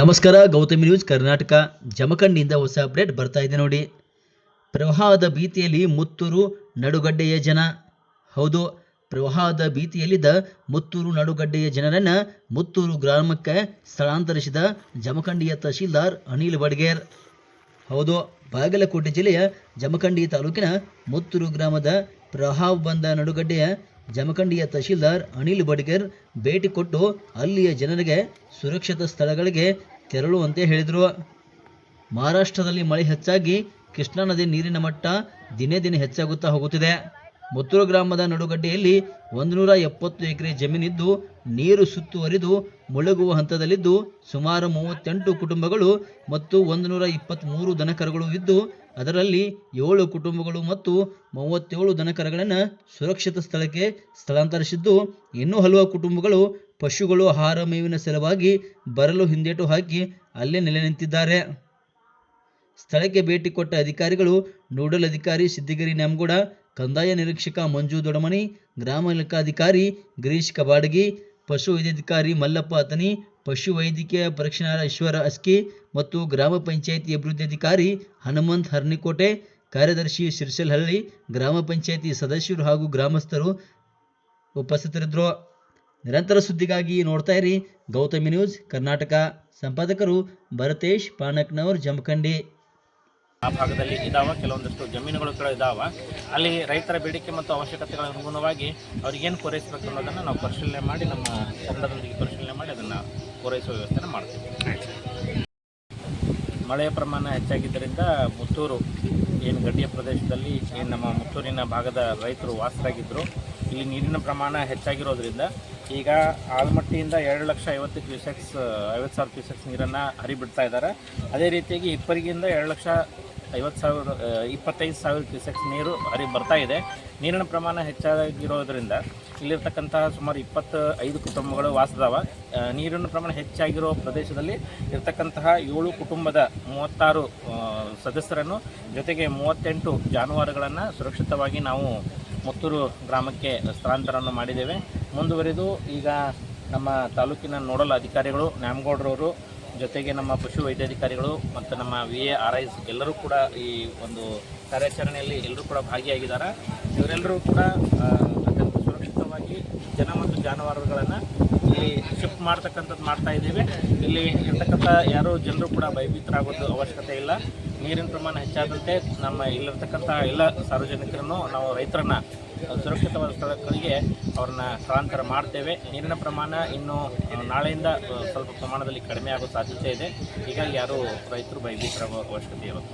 ನಮಸ್ಕಾರ, ಗೌತಮಿ ನ್ಯೂಸ್ ಕರ್ನಾಟಕ ಜಮಖಂಡಿಯಿಂದ ಹೊಸ ಅಪ್ಡೇಟ್ ಬರ್ತಾ ಇದೆ ನೋಡಿ. ಪ್ರವಾಹದ ಭೀತಿಯಲ್ಲಿ ಮುತ್ತೂರು ನಡುಗಡ್ಡೆಯ ಜನ. ಹೌದು, ಪ್ರವಾಹದ ಭೀತಿಯಲ್ಲಿದ್ದ ಮುತ್ತೂರು ನಡುಗಡ್ಡೆಯ ಜನರನ್ನು ಮುತ್ತೂರು ಗ್ರಾಮಕ್ಕೆ ಸ್ಥಳಾಂತರಿಸಿದ ಜಮಖಂಡಿಯ ತಹಶೀಲ್ದಾರ್ ಅನಿಲ್ ಬಡ್ಗೇರ್. ಹೌದು, ಬಾಗಲಕೋಟೆ ಜಿಲ್ಲೆಯ ಜಮಖಂಡಿ ತಾಲೂಕಿನ ಮುತ್ತೂರು ಗ್ರಾಮದ ಪ್ರವಾಹ ಬಂದ ನಡುಗಡ್ಡೆಯ ಜಮಖಂಡಿಯ ತಹಶೀಲ್ದಾರ್ ಅನಿಲ್ ಬಡ್ಗೇರ್ ಭೇಟಿ ಕೊಟ್ಟು ಅಲ್ಲಿಯ ಜನರಿಗೆ ಸುರಕ್ಷಿತ ಸ್ಥಳಗಳಿಗೆ ತೆರಳುವಂತೆ ಹೇಳಿದರು. ಮಹಾರಾಷ್ಟ್ರದಲ್ಲಿ ಮಳೆ ಹೆಚ್ಚಾಗಿ ಕೃಷ್ಣಾ ನದಿ ನೀರಿನ ಮಟ್ಟ ದಿನೇ ದಿನೇ ಹೆಚ್ಚಾಗುತ್ತಾ ಹೋಗುತ್ತಿದೆ. ಮುತ್ತೂರು ಗ್ರಾಮದ ನಡುಗಡ್ಡೆಯಲ್ಲಿ 170 ಎಕರೆ ಜಮೀನಿದ್ದು ನೀರು ಸುತ್ತುವರಿದು ಮುಳುಗುವ ಹಂತದಲ್ಲಿದ್ದು ಸುಮಾರು 38 ಕುಟುಂಬಗಳು ಮತ್ತು 123 ದನಕರುಗಳು ಇದ್ದು ಅದರಲ್ಲಿ 7 ಕುಟುಂಬಗಳು ಮತ್ತು 37 ದನಕರುಗಳನ್ನು ಸುರಕ್ಷಿತ ಸ್ಥಳಕ್ಕೆ ಸ್ಥಳಾಂತರಿಸಿದ್ದು, ಇನ್ನೂ ಹಲವು ಕುಟುಂಬಗಳು ಪಶುಗಳು ಆಹಾರ ಮೇವಿನ ಸಲುವಾಗಿ ಬರಲು ಹಿಂದೇಟು ಹಾಕಿ ಅಲ್ಲೇ ನೆಲೆ ನಿಂತಿದ್ದಾರೆ. ಸ್ಥಳಕ್ಕೆ ಭೇಟಿ ಕೊಟ್ಟ ಅಧಿಕಾರಿಗಳು ನೋಡಲ್ ಅಧಿಕಾರಿ ಸಿದ್ದಿಗಿರಿ ನ್ಯಾಮಗೌಡ, ಕಂದಾಯ ನಿರೀಕ್ಷಕ ಮಂಜು ದೊಡಮನಿ, ಗ್ರಾಮ ಲೆಕ್ಕಾಧಿಕಾರಿ ಗಿರೀಶ್ ಕಬಾಡಗಿ, ಪಶು ವೈದ್ಯಾಧಿಕಾರಿ ಮಲ್ಲಪ್ಪ ಅತನಿ, ಪಶು ವೈದ್ಯಕೀಯ ಪರೀಕ್ಷಣಾರ ಈಶ್ವರ ಅಸ್ಕಿ ಮತ್ತು ಗ್ರಾಮ ಪಂಚಾಯಿತಿ ಅಭಿವೃದ್ಧಿ ಅಧಿಕಾರಿ ಹನುಮಂತ್ ಹರ್ನಿಕೋಟೆ, ಕಾರ್ಯದರ್ಶಿ ಶಿರ್ಸಲಹಳ್ಳಿ, ಗ್ರಾಮ ಪಂಚಾಯಿತಿ ಸದಸ್ಯರು ಹಾಗೂ ಗ್ರಾಮಸ್ಥರು ಉಪಸ್ಥಿತರಿದ್ದರು. ನಿರಂತರ ಸುದ್ದಿಗಾಗಿ ನೋಡ್ತಾ ಇರಿ ಗೌತಮಿ ನ್ಯೂಸ್ ಕರ್ನಾಟಕ. ಸಂಪಾದಕರು ಭರತೇಶ್ ಪಾನಕ್ನವರ್, ಜಮಖಂಡಿ. ಆ ಭಾಗದಲ್ಲಿ ಕೆಲವೊಂದಷ್ಟು ಜಮೀನುಗಳು ಕೂಡ ಇದ್ದಾವೆ. ಅಲ್ಲಿ ರೈತರ ಬೇಡಿಕೆ ಮತ್ತು ಅವಶ್ಯಕತೆಗಳ ಅನುಗುಣವಾಗಿ ಅವ್ರಿಗೇನು ಪೂರೈಸಬೇಕು ಅನ್ನೋದನ್ನು ನಾವು ಪರಿಶೀಲನೆ ಮಾಡಿ ನಮ್ಮ ತಂಡದೊಂದಿಗೆ ಪರಿಶೀಲನೆ ಮಾಡಿ ಅದನ್ನು ಪೂರೈಸುವ ವ್ಯವಸ್ಥೆನ ಮಾಡ್ತೀವಿ. ಮಳೆಯ ಪ್ರಮಾಣ ಹೆಚ್ಚಾಗಿದ್ದರಿಂದ ಮುತ್ತೂರು ಏನು ಗಡ್ಡೆಯ ಪ್ರದೇಶದಲ್ಲಿ ಏನು ನಮ್ಮ ಮುತ್ತೂರಿನ ಭಾಗದ ರೈತರು ವಾಸರಾಗಿದ್ದರು. ಇಲ್ಲಿ ನೀರಿನ ಪ್ರಮಾಣ ಹೆಚ್ಚಾಗಿರೋದ್ರಿಂದ ಈಗ ಆಲ್ಮಟ್ಟಿಯಿಂದ 2,50,000 ಕ್ಯೂಸೆಕ್ಸ್ ನೀರನ್ನು ಹರಿಬಿಡ್ತಾ ಇದ್ದಾರೆ. ಅದೇ ರೀತಿಯಾಗಿ ಹಿಪ್ಪರಿಗಿಂದ 2,25,000 ಕ್ಯೂಸೆಕ್ಸ್ ನೀರು ಹರಿ ಬರ್ತಾ ಇದೆ. ನೀರಿನ ಪ್ರಮಾಣ ಹೆಚ್ಚಾಗಿರೋದ್ರಿಂದ ಇಲ್ಲಿರ್ತಕ್ಕಂತಹ ಸುಮಾರು 25 ಕುಟುಂಬಗಳು ವಾಸದಾವ. ನೀರಿನ ಪ್ರಮಾಣ ಹೆಚ್ಚಾಗಿರೋ ಪ್ರದೇಶದಲ್ಲಿ ಇರ್ತಕ್ಕಂತಹ 7 ಕುಟುಂಬದ 36 ಸದಸ್ಯರನ್ನು ಜೊತೆಗೆ 38 ಜಾನುವಾರುಗಳನ್ನು ಸುರಕ್ಷಿತವಾಗಿ ನಾವು ಮುತ್ತೂರು ಗ್ರಾಮಕ್ಕೆ ಸ್ಥಳಾಂತರವನ್ನು ಮಾಡಿದ್ದೇವೆ. ಮುಂದುವರಿದು ಈಗ ನಮ್ಮ ತಾಲೂಕಿನ ನೋಡಲ್ ಅಧಿಕಾರಿಗಳು ನ್ಯಾಮಗೌಡರವರು ಜೊತೆಗೆ ನಮ್ಮ ಪಶು ವೈದ್ಯಾಧಿಕಾರಿಗಳು ಮತ್ತು ನಮ್ಮ VARIs ಎಲ್ಲರೂ ಕೂಡ ಈ ಒಂದು ಕಾರ್ಯಾಚರಣೆಯಲ್ಲಿ ಎಲ್ಲರೂ ಕೂಡ ಭಾಗಿಯಾಗಿದ್ದಾರೆ. ಇವರೆಲ್ಲರೂ ಕೂಡ ಅತ್ಯಂತ ಸುರಕ್ಷಿತವಾಗಿ ಜನ ಮತ್ತು ಜಾನುವಾರುಗಳನ್ನು ಇಲ್ಲಿ ಶಿಫ್ಟ್ ಮಾಡ್ತಕ್ಕಂಥದ್ದು ಮಾಡ್ತಾ ಇದ್ದೀವಿ. ಇಲ್ಲಿ ಇರ್ತಕ್ಕಂಥ ಯಾರೂ ಜನರು ಕೂಡ ಭಯಭೀತರಾಗೋದು ಅವಶ್ಯಕತೆ ಇಲ್ಲ. ನೀರಿನ ಪ್ರಮಾಣ ಹೆಚ್ಚಾದಂತೆ ನಮ್ಮ ಇಲ್ಲಿರ್ತಕ್ಕಂಥ ಎಲ್ಲ ಸಾರ್ವಜನಿಕರನ್ನು ನಾವು ರೈತರನ್ನು ಸುರಕ್ಷಿತವಾದ ಸ್ಥಳಗಳಿಗೆ ಅವ್ರನ್ನ ಸ್ಥಳಾಂತರ ಮಾಡ್ತೇವೆ. ನೀರಿನ ಪ್ರಮಾಣ ಇನ್ನು ನಾಳೆಯಿಂದ ಸ್ವಲ್ಪ ಪ್ರಮಾಣದಲ್ಲಿ ಕಡಿಮೆ ಆಗೋ ಸಾಧ್ಯತೆ ಇದೆ. ಹೀಗಾಗಿ ಯಾರೂ ರೈತರು ಭಯಭೀತರಾಗೋ ಅವಶ್ಯಕತೆ ಇರುತ್ತೆ.